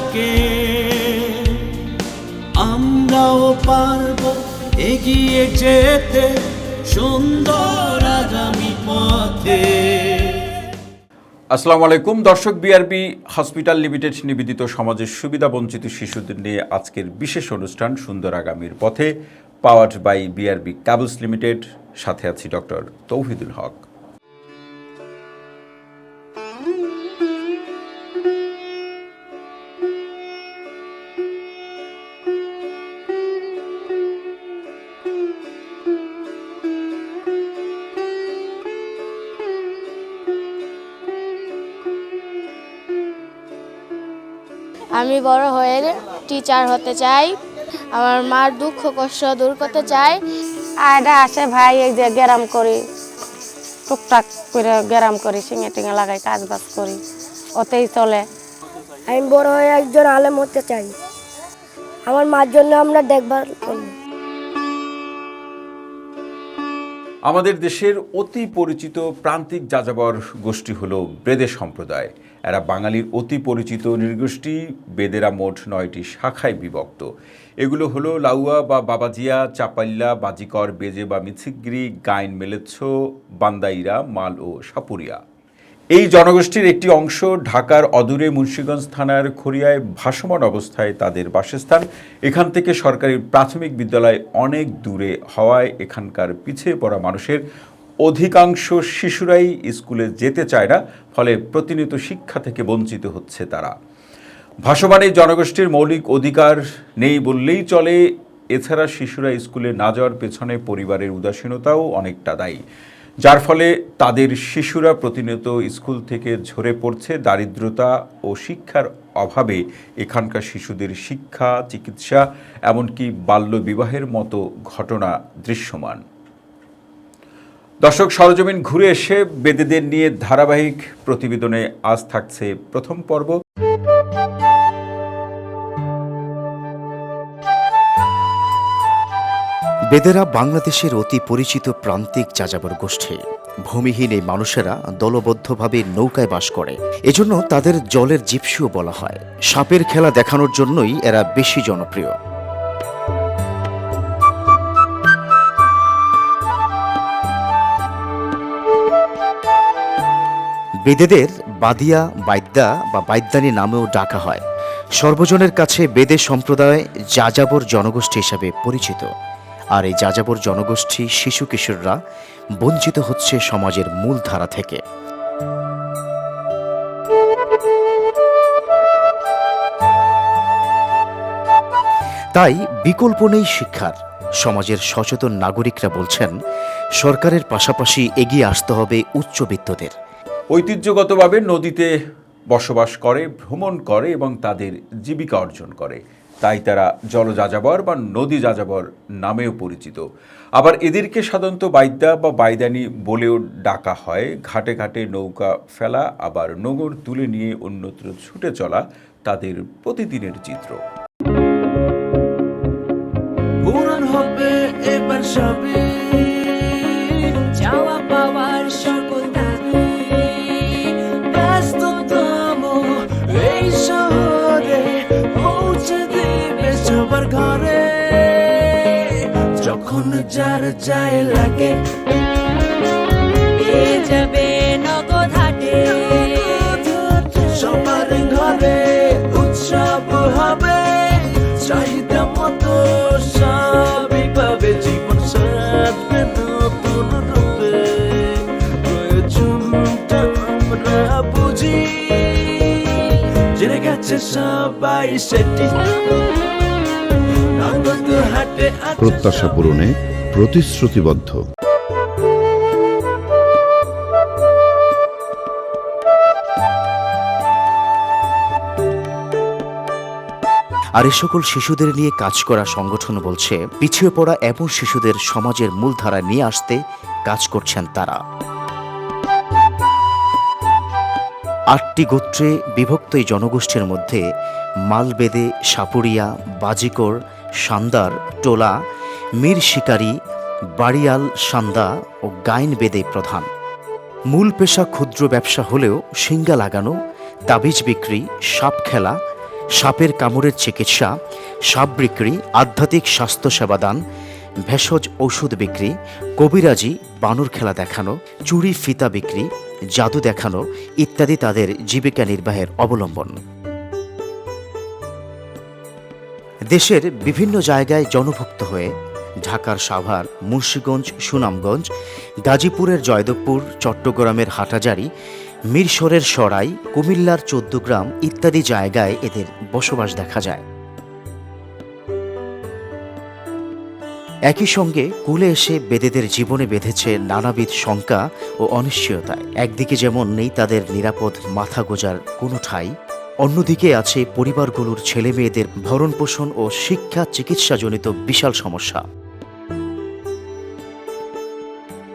ডাকে আমরাও পারবো এগিয়ে যেতে সুন্দর আগামী পথে। আসসালামু আলাইকুম দর্শক, বিআরবি হসপিটাল লিমিটেড নিবেদিত সমাজের সুবিধা বঞ্চিত শিশুদের নিয়ে আজকের বিশেষ অনুষ্ঠান সুন্দর আগামীর পথে, powered by BRB cables limited. সাথে আছি ডক্টর তৌহিদুল হক। আমি বড় হয়ে টিচার হতে চাই, আমার মার দুঃখ কষ্ট দূর করতে চাই। আয়ডা আসে ভাই, এই যে গ্যারাম করি, টুকটাক করে গ্যারাম করি, শিঙে টিঙে লাগাই, কাজ বাজ করি, ওতেই চলে। আমি বড় হয়ে একজন আলেম হতে চাই, আমার মার জন্য আমরা দেখভাল করব। আমাদের দেশের অতি পরিচিত প্রান্তিক যাযাবর গোষ্ঠী হলো বেদে সম্প্রদায়। এরা বাঙালির অতি পরিচিত নৃগোষ্ঠী। বেদেরা মোট 9টি শাখায় বিভক্ত। এগুলো হলো লাউয়া বা বাবাজিয়া, চাপাল্লা, বাজিকর, বেজে বা মিছিগ্রি, গাইন, মেলেচ্ছ, বান্দাইরা, মাল ও সাপুরিয়া। এই জনগোষ্ঠীর একটি অংশ ঢাকার অদূরে মুন্সিগঞ্জ থানার খড়িয়ায় ভাসমান অবস্থায় তাদের বাসস্থান। এখান থেকে সরকারি প্রাথমিক বিদ্যালয় অনেক দূরে হওয়ায় এখানকার পিছিয়ে পড়া মানুষের অধিকাংশ শিশুরাই স্কুলে যেতে চায় না, ফলে প্রতিনিয়ত শিক্ষা থেকে বঞ্চিত হচ্ছে তারা। ভাসমান এই জনগোষ্ঠীর মৌলিক অধিকার নেই বললেই চলে। এছাড়া শিশুরা স্কুলে না যাওয়ার পেছনে পরিবারের উদাসীনতাও অনেকটা দায়ী, যার ফলে তাদের শিশুরা প্রতিনিয়ত স্কুল থেকে ঝরে পড়ছে। দারিদ্রতা ও শিক্ষার অভাবে এখানকার শিশুদের শিক্ষা, চিকিৎসা, এমনকি বাল্যবিবাহের মতো ঘটনা দৃশ্যমান। দর্শক, সরজমিন ঘুরে এসে বেদেদের নিয়ে ধারাবাহিক প্রতিবেদনে আজ থাকছে প্রথম পর্ব। বেদেরা বাংলাদেশের অতি পরিচিত প্রান্তিক যাযাবর গোষ্ঠী। ভূমিহীন এই মানুষেরা দলবদ্ধভাবে নৌকায় বাস করে, এজন্য তাদের জলের জিপসিও বলা হয়। সাপের খেলা দেখানোর জন্যই এরা বেশি জনপ্রিয়। বেদেদের বাদিয়া, বাইদ্যা বা বাইদ্যানি নামেও ডাকা হয়। সর্বজনের কাছে বেদে সম্প্রদায় যাযাবর জনগোষ্ঠী হিসাবে পরিচিত। আর এই যাযাবর জনগোষ্ঠী শিশু কিশোররা বঞ্চিত হচ্ছে সমাজের মূল ধারা থেকে। তাই বিকল্প নেই শিক্ষার। সমাজের সচেতন নাগরিকরা বলছেন, সরকারের পাশাপাশি এগিয়ে আসতে হবে উচ্চবিত্তদের। ঐতিহ্যগতভাবে নদীতে বসবাস করে, ভ্রমণ করে এবং তাদের জীবিকা অর্জন করে, তাই তারা জলযাযাবর বা নদী যাযাবর নামেও পরিচিত। আবার এদেরকে সাধারণত বাইদ্যা বা বাইদানি বলেও ডাকা হয়। ঘাটে ঘাটে নৌকা ফেলা, আবার নোঙর তুলে নিয়ে অন্যত্র ছুটে চলা তাদের প্রতিদিনের চিত্র। পূরণ হবে এবার সবে চাওয়া পাওয়ার সকল দাবি, ব্যস্ততম এই শহরে পৌঁছে দিবে সবার ঘরে। যখন যার যায় লাগে পেয়ে যাবে নগদ হাটে, সবার ঘরে উৎসব হবে, চাহিদা মতো সবই পাবে, জীবন সাজবে নতুন রূপে। প্রয়োজনটা আমরা বুঝি, জেনে গেছে সবাই সেটি। নগদ হাটে প্রত্যাশা পূরণে প্রতিশ্রুতিবদ্ধ। আর এ সকল শিশুদের নিয়ে কাজ করা সংগঠন বলছে, পিছিয়ে পড়া এমন শিশুদের সমাজের মূলধারায় নিয়ে আসতে কাজ করছেন তারা। 8টি গোত্রে বিভক্ত এই জনগোষ্ঠীর মধ্যে মালবেদে, সাপুরিয়া, বাজিকর, সান্দার, টোলা, মীর শিকারী, বাড়িয়াল, সান্দা ও গাইন বেদে প্রধান। মূল পেশা ক্ষুদ্র ব্যবসা হলেও শিঙ্গা লাগানো, তাবিজ বিক্রি, সাপ খেলা, সাপের কামড়ের চিকিৎসা, সাপ বিক্রি, আধ্যাত্মিক স্বাস্থ্য সেবাদান, ভেষজ ঔষধ বিক্রি, কবিরাজি, বানর খেলা দেখানো, চুরি ফিতা বিক্রি, জাদু দেখানো ইত্যাদি তাদের জীবিকা নির্বাহের অবলম্বন। দেশের বিভিন্ন জায়গায় জনভুক্ত হয়ে ঢাকার সাভার, মুন্সিগঞ্জ, সুনামগঞ্জ, গাজীপুরের জয়দেবপুর, চট্টগ্রামের হাটাজারি, মিরসরের সরাই, কুমিল্লার 14 গ্রাম ইত্যাদি জায়গায় এদের বসবাস দেখা যায়। একই সঙ্গে কুলে এসে বেদেদের জীবনে বেঁধেছে নানাবিধ শঙ্কা ও অনিশ্চয়তায়। একদিকে যেমন নেই তাদের নিরাপদ মাথা গোজার কোনো ঠাঁই, অন্যদিকে আছে পরিবারগুলোর ছেলে মেয়েদের ভরণ পোষণ ও শিক্ষা চিকিৎসাজনিত বিশাল সমস্যা।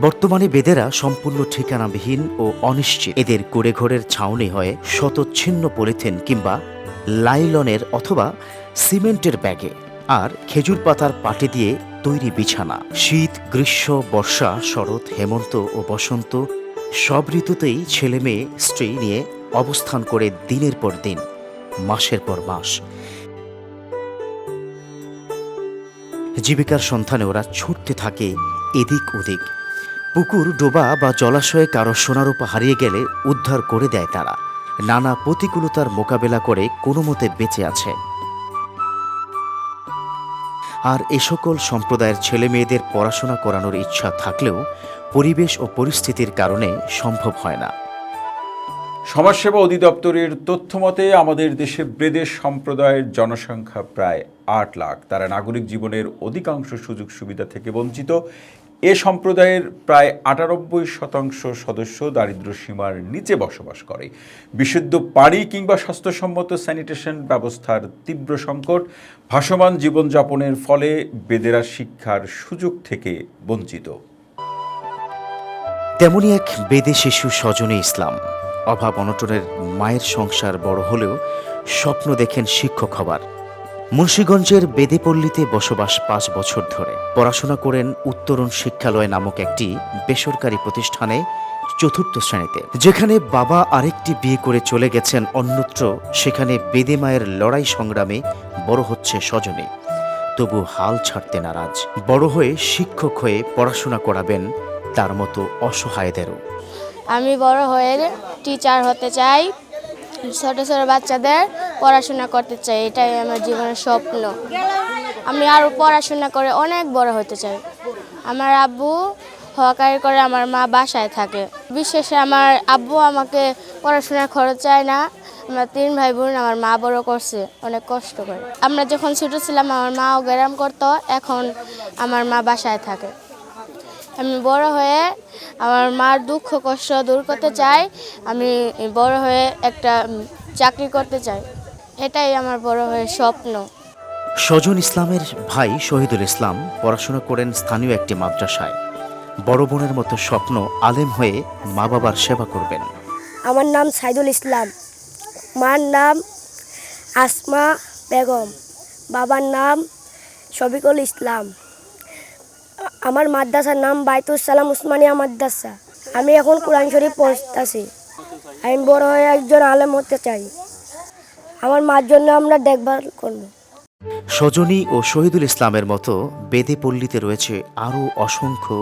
বর্তমানে বেদেরা সম্পূর্ণ ঠিকানাবিহীন ও অনিশ্চিত। এদের কুড়েঘরের ছাউনি হয়ে শতচ্ছিন্ন পলিথিন কিংবা লাইলনের অথবা সিমেন্টের ব্যাগে, আর খেজুর পাতার পাটি দিয়ে তৈরি বিছানা। শীত, গ্রীষ্ম, বর্ষা, শরৎ, হেমন্ত ও বসন্ত সব ঋতুতেই ছেলে মেয়ে স্ত্রী নিয়ে অবস্থান করে দিনের পর দিন, মাসের পর মাস। জীবিকার সন্ধানে ওরা ছুটতে থাকে এদিক ওদিক। পুকুর, ডোবা বা জলাশয়ে কারো সোনারূপা হারিয়ে গেলে উদ্ধার করে দেয় তারা। নানা প্রতিকূলতার মোকাবেলা করে কোনো মতে বেঁচে আছে। আর এ সকল সম্প্রদায়ের ছেলে মেয়েদের পড়াশোনা করানোর ইচ্ছা থাকলেও পরিবেশ ও পরিস্থিতির কারণে সম্ভব হয় না। সমাজসেবা অধিদপ্তরের তথ্য মতে আমাদের দেশে বেদে সম্প্রদায়ের জনসংখ্যা প্রায় 8 লাখ। তারা নাগরিক জীবনের অধিকাংশ সুযোগ সুবিধা থেকে বঞ্চিত। এ সম্প্রদায়ের প্রায় 98% সদস্য দারিদ্র্য সীমার নিচে বসবাস করে। বিশুদ্ধ পানি কিংবা স্বাস্থ্যসম্মত স্যানিটেশন ব্যবস্থার তীব্র সংকট, ভাসমান জীবনযাপনের ফলে বেদেরা শিক্ষার সুযোগ থেকে বঞ্চিত। তেমনি এক বেদে শিশু সজনে ইসলাম। অভাব অনটনের মায়ের সংসার বড় হলেও স্বপ্ন দেখেন শিক্ষক হবার। মুন্সিগঞ্জের বেদেপল্লীতে বসবাস 5 বছর ধরে। পড়াশোনা করেন উত্তরণ শিক্ষালয় নামক একটি বেসরকারি প্রতিষ্ঠানে 4র্থ শ্রেণীতে। যেখানে বাবা আরেকটি বিয়ে করে চলে গেছেন অন্যত্র, সেখানে বেদে মায়ের লড়াই সংগ্রামে বড় হচ্ছে সজনে। তবু হাল ছাড়তে নারাজ। বড় হয়ে শিক্ষক হয়ে পড়াশোনা করাবেন তার মতো অসহায়দেরও। আমি বড় হয়ে টিচার হতে চাই, ছোট ছোট বাচ্চাদের পড়াশোনা করতে চাই, এটাই আমার জীবনের স্বপ্ন। আমি আরও পড়াশোনা করে অনেক বড় হতে চাই। আমার আব্বু হকারি করে, আমার মা বাসায় থাকে। বিশেষে আমার আব্বু আমাকে পড়াশোনার খরচ চায় না। আমরা 3 ভাই বোন, আমার মা বড় করছে অনেক কষ্ট করে। আমরা যখন ছোট ছিলাম আমার মাও গ্রাম করতো, এখন আমার মা বাসায় থাকে। আমি বড় হয়ে আমার মার দুঃখ কষ্ট দূর করতে চাই। আমি বড় হয়ে একটা চাকরি করতে চাই, এটাই আমার বড় হয়ে স্বপ্ন। সজন ইসলামের ভাই শহীদুল ইসলাম পড়াশোনা করেন স্থানীয় একটি মাদ্রাসায়। বড় বোনের মতো স্বপ্ন আলেম হয়ে মা বাবার সেবা করবেন। আমার নাম সাইদুল ইসলাম, মার নাম আসমা বেগম, বাবার নাম শফিকুল ইসলাম। আমার মাদ্রাসার নাম বাইতুল সালাম উসমানিয়া মাদ্রাসা। আমি এখন কোরআন শরীফ পড়তেছি। আমি বড় হয়ে একজন আলেম হতে চাই। আমার মার জন্য আমরা দেখভাল করব। সজনী ও শহীদুল ইসলামের মতো বেদে পল্লীতে রয়েছে আরও অসংখ্য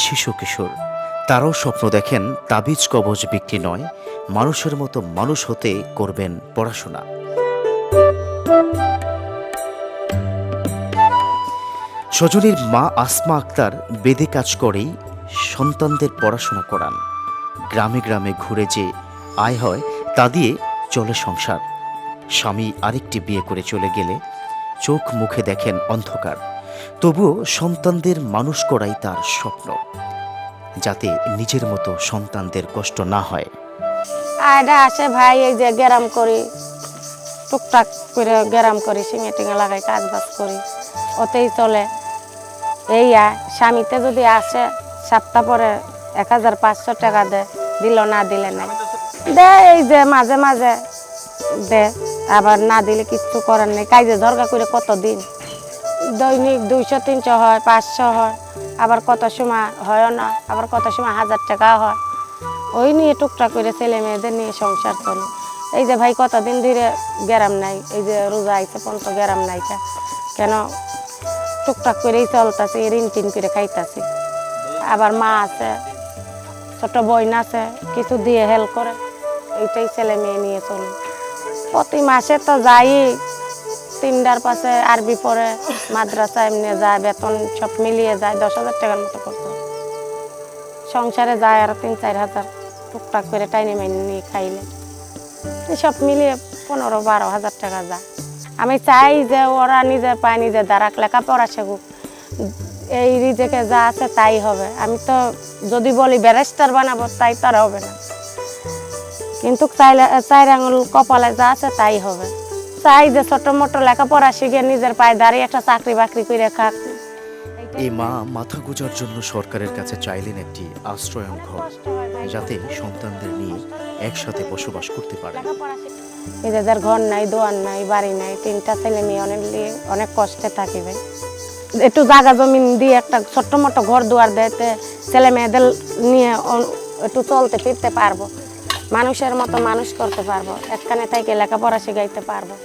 শিশু কিশোর। তারাও স্বপ্ন দেখেন তাবিজ কবজ বিক্রি নয়, মানুষের মতো মানুষ হতে করবেন পড়াশোনা। সজনীর মা আসমা আক্তার বেদে কাজ করেই সন্তানদের পড়াশোনা করান। গ্রামে গ্রামে ঘুরে যে আয় হয় তা দিয়ে চলে সংসার। স্বামী আরেকটি বিয়ে করে চলে গেলে চোখ মুখে দেখেন অন্ধকার। তবুও সন্তানদের মানুষ করাই তার স্বপ্ন, যাতে নিজের মতো সন্তানদের কষ্ট না হয়। আয়ডা আসে ভাই, এই যে গ্যারাম করি, টুকটাক করে গ্যারাম করি, সিঙে টিঙে লাগাই কাজ বাজ করি, ওতেই চলে। এই স্বামীতে যদি আসে সপ্তাহ পরে 1500 টাকা দিল, না দিলে নাই দে। এই যে মাঝে মাঝে দে, আবার না দিলে কিচ্ছু করার নেই। কাজে দরকার করে কতদিন দৈনিক 200-300 হয়, 500 হয়, আবার কত সময় হয় না, আবার কত সময় 1000 টাকা হয়। ওই নিয়ে টুকটাক করে ছেলে মেয়েদের নিয়ে সংসার চলে। এই যে ভাই কতদিন ধরে গ্যারাম নাই, এই যে রোজা আইছে পর্যন্ত গ্যারাম নাই কেন, টুকটাক করেই চলতেছে, ঋণ টিন করে খাইতেছি। আবার মা আছে, ছোট বোন আছে, কিছু দিয়ে হেল্প করে, এইটাই ছেলে মেয়ে নিয়ে চলি। প্রতি মাসে তো যাই, 3টার পাশে আরবি পড়ে, মাদ্রাসা এমনি যায়, বেতন সব মিলিয়ে যায় 10,000 টাকার মতো করতে। সংসারে যায় আর 3-4 হাজার টুকটাক করে টাইনে মাইনে নিয়ে খাইলে সব মিলিয়ে 15-12 হাজার টাকা যায়। আমি চাই যে ওরা নিজের পায়ে নিজে দাঁড়াক, লেখাপড়া শেখুক, এই রিজেকে যা আছে তাই হবে। আমি তো যদি বলি ব্যারিস্টার বানাবো তাই তো আর হবে না, কিন্তু 4 আঙুল কপালে যা আছে তাই হবে। চাই যে ছোট মোটো লেখাপড়া শিখে নিজের পায়ে দাঁড়িয়ে একটা চাকরি বাকরি করে খাক। এই মা মাথা গোঁজার জন্য সরকারের কাছে চাইলেন একটি আশ্রয়ন ঘর, যাতে সন্তানদের নিয়ে একসাথে বসবাস করতে পারে। নিজেদের ঘর নাই, দোয়ার নাই, বাড়ি নাই, 3টা ছেলে মেয়ে অনেক কষ্টে থাকি ভাই। একটু জায়গা জমিন দিয়ে একটা ছোট্ট মোটো ঘর দুয়ার দিতে ছেলে মেয়েদের নিয়ে একটু চলতে ফিরতে পারবো, মানুষের মতো মানুষ করতে পারবো, একখানে থেকে লেখাপড়া শিখাইতে পারবো।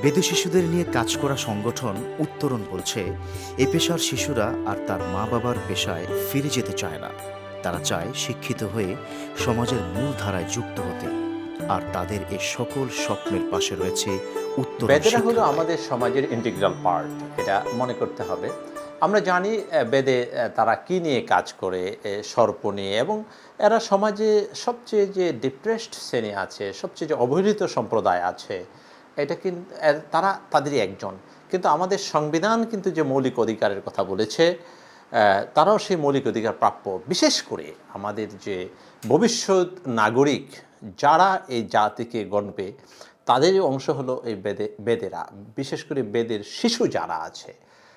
বেদে শিশুদের নিয়ে কাজ করা সংগঠন উত্তরণ বলছে, এ পেশার শিশুরা আর তার মা বাবার পেশায় ফিরে যেতে চায় না। তারা চায় শিক্ষিত হয়ে সমাজের মূল ধারায় যুক্ত হতে, আর তাদের এই সকল স্বপ্নের পাশে রয়েছে উত্তরণ। বেদেরা হলো আমাদের সমাজের ইন্টিগ্রাল পার্ট, এটা মনে করতে হবে। আমরা জানি বেদে তারা কি নিয়ে কাজ করে, সর্প নিয়ে, এবং এরা সমাজে সবচেয়ে যে ডিপ্রেসড শ্রেণী আছে, সবচেয়ে যে অবহেলিত সম্প্রদায় আছে, এটা কিন্তু তারা তাদেরই একজন। কিন্তু আমাদের সংবিধান কিন্তু যে মৌলিক অধিকারের কথা বলেছে, তারাও সেই মৌলিক অধিকার প্রাপ্য। বিশেষ করে আমাদের যে ভবিষ্যৎ নাগরিক যারা এই জাতিকে গণবে, তাদেরই অংশ হলো এই বেদেরা। বিশেষ করে বেদের শিশু যারা আছে,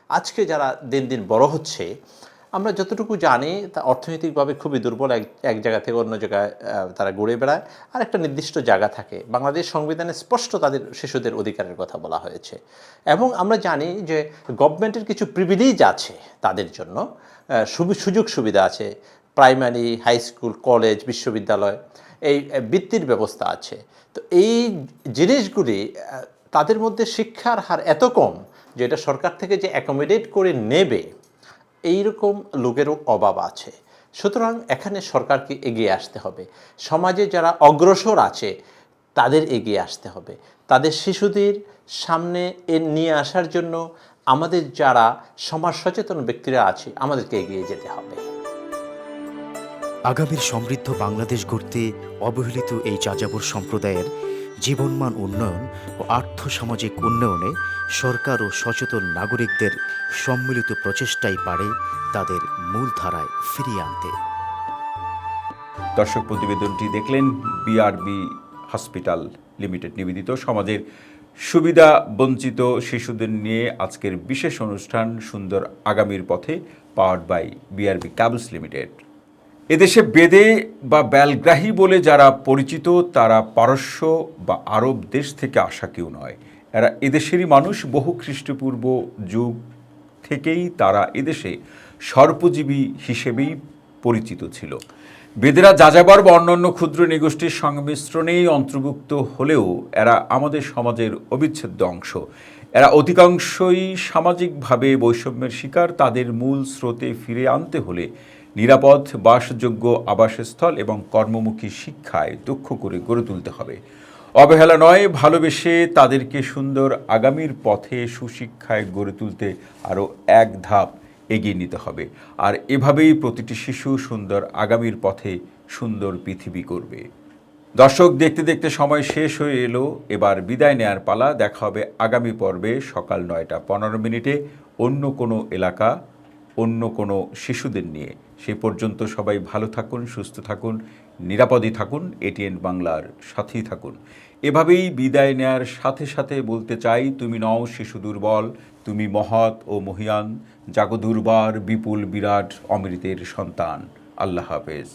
আজকে যারা দিন দিন বড় হচ্ছে, আমরা যতটুকু জানি তা অর্থনৈতিকভাবে খুবই দুর্বল, এক জায়গা থেকে অন্য জায়গায় তারা ঘুরে বেড়ায়, আর একটা নির্দিষ্ট জায়গা থাকে। বাংলাদেশ সংবিধানে স্পষ্ট তাদের শিশুদের অধিকারের কথা বলা হয়েছে। এবং আমরা জানি যে গভর্নমেন্টের কিছু প্রিভিলেজ আছে তাদের জন্য, সুযোগ সুবিধা আছে, প্রাইমারি, হাই স্কুল, কলেজ, বিশ্ববিদ্যালয়, এই বৃত্তির ব্যবস্থা আছে। তো এই জিনিসগুলি তাদের মধ্যে শিক্ষার হার এত কম যে এটা সরকার থেকে যে অ্যাকোমোডেট করে নেবে, এইরকম লোকেরও অভাব আছে। সুতরাং এখানে সরকারকে এগিয়ে আসতে হবে, সমাজে যারা অগ্রসর আছে তাদের এগিয়ে আসতে হবে, তাদের শিশুদের সামনে নিয়ে আসার জন্য আমাদের যারা সমাজ সচেতন ব্যক্তিরা আছে আমাদেরকে এগিয়ে যেতে হবে। আগামীর সমৃদ্ধ বাংলাদেশ গড়তে অবহেলিত এই যাযাবর সম্প্রদায়ের জীবনমান উন্নয়ন ও আর্থসামাজিক উন্নয়নে সরকার ও সচেতন নাগরিকদের সম্মিলিত প্রচেষ্টাই পারে তাদের মূলধারায় ফিরিয়ে আনতে। দর্শক, প্রতিবেদনটি দেখলেন বিআরবি হসপিটাল লিমিটেড নিবেদিত সমাজের সুবিধা বঞ্চিত শিশুদের নিয়ে আজকের বিশেষ অনুষ্ঠান সুন্দর আগামীর পথে, powered by BRB cables limited. এদেশে বেদে বা ব্যালগ্রাহী বলে যারা পরিচিত, তারা পারস্য বা আরব দেশ থেকে আসা কেউ নয়। এরা এদেশেরই মানুষ। বহু খ্রিস্টপূর্ব যুগ থেকেই তারা এদেশে সর্পজীবী হিসেবেই পরিচিত ছিল। বেদেরা যাযাবর বা অন্যান্য ক্ষুদ্র নৃগোষ্ঠীর সংমিশ্রণেই অন্তর্ভুক্ত হলেও এরা আমাদের সমাজের অবিচ্ছেদ্য অংশ। এরা অধিকাংশই সামাজিকভাবে বৈষম্যের শিকার। তাদের মূল স্রোতে ফিরে আনতে হলে নিরাপদ, বাসযোগ্য আবাসস্থল এবং কর্মমুখী শিক্ষায় দক্ষ করে গড়ে তুলতে হবে। অবহেলা নয়, ভালোবেসে তাদেরকে সুন্দর আগামীর পথে সুশিক্ষায় গড়ে তুলতে আরও এক ধাপ এগিয়ে নিতে হবে। আর এভাবেই প্রতিটি শিশু সুন্দর আগামীর পথে সুন্দর পৃথিবী করবে। দর্শক, দেখতে দেখতে সময় শেষ হয়ে এলো, এবার বিদায় নেয়ার পালা। দেখা হবে আগামী পর্বে সকাল 9টা 15 অন্য কোনো এলাকা, অন্য কোনো শিশুদের নিয়ে। সে পর্যন্ত সবাই ভালো থাকুন, সুস্থ থাকুন, নিরাপদে থাকুন, এটিএন বাংলার সাথেই থাকুন। এভাবেই বিদায় নেয়ার সাথে সাথে বলতে চাই, তুমি নও শিশু দুর্বল, তুমি মহৎ ও মহিয়ান, জাগো দুর্বার বিপুল বিরাট অমৃতের সন্তান। আল্লাহ হাফেজ।